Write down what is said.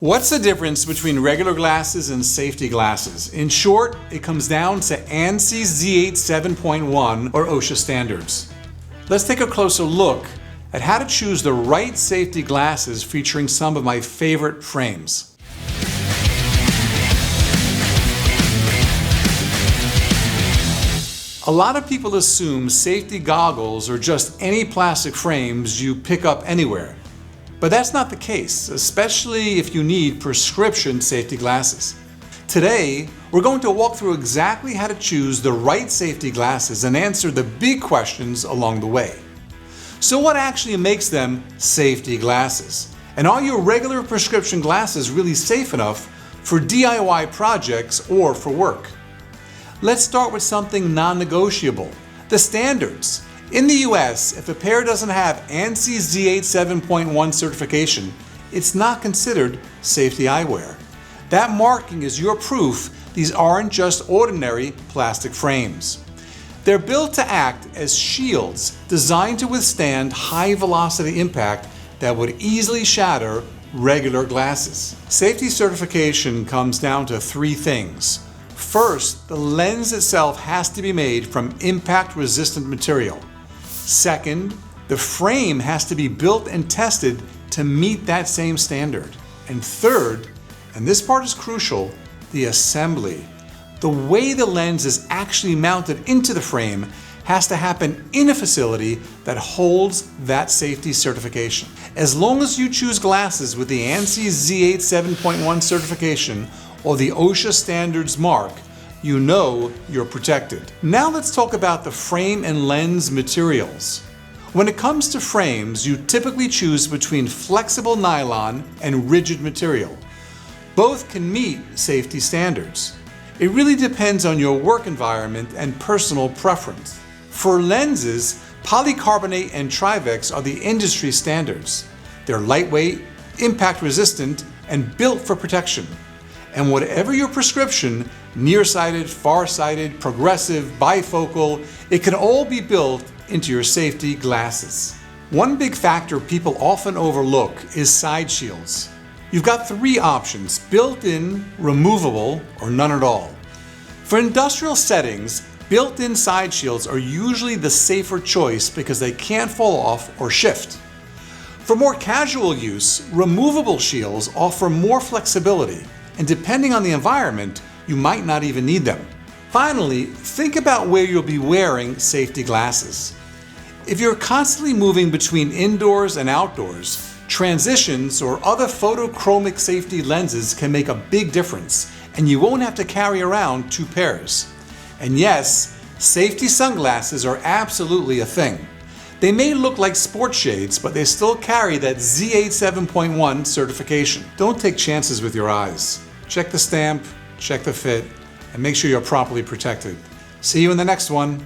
What's the difference between regular glasses and safety glasses? In short, it comes down to ANSI Z87.1 or OSHA standards. Let's take a closer look at how to choose the right safety glasses featuring some of my favorite frames. A lot of people assume safety goggles are just any plastic frames you pick up anywhere. But that's not the case, especially if you need prescription safety glasses. Today, we're going to walk through exactly how to choose the right safety glasses and answer the big questions along the way. So what actually makes them safety glasses? And are your regular prescription glasses really safe enough for DIY projects or for work? Let's start with something non-negotiable, the standards. In the US, if a pair doesn't have ANSI Z87.1 certification, it's not considered safety eyewear. That marking is your proof these aren't just ordinary plastic frames. They're built to act as shields designed to withstand high-velocity impact that would easily shatter regular glasses. Safety certification comes down to three things. First, the lens itself has to be made from impact-resistant material. Second, the frame has to be built and tested to meet that same standard. And third, and this part is crucial, the assembly. The way the lens is actually mounted into the frame has to happen in a facility that holds that safety certification. As long as you choose glasses with the ANSI Z87.1 certification or the OSHA standards mark, you know you're protected. Now let's talk about the frame and lens materials. When it comes to frames, you typically choose between flexible nylon and rigid material. Both can meet safety standards. It really depends on your work environment and personal preference. For lenses, Polycarbonate and Trivex are the industry standards. They're lightweight, impact resistant, and built for protection. And whatever your prescription, nearsighted, farsighted, progressive, bifocal, it can all be built into your safety glasses. One big factor people often overlook is side shields. You've got three options: built-in, removable, or none at all. For industrial settings, built-in side shields are usually the safer choice because they can't fall off or shift. For more casual use, removable shields offer more flexibility, and depending on the environment, you might not even need them. Finally, think about where you'll be wearing safety glasses. If you're constantly moving between indoors and outdoors, transitions or other photochromic safety lenses can make a big difference, and you won't have to carry around two pairs. And yes, safety sunglasses are absolutely a thing. They may look like sport shades, but they still carry that Z87.1 certification. Don't take chances with your eyes. Check the stamp, check the fit, and make sure you're properly protected. See you in the next one.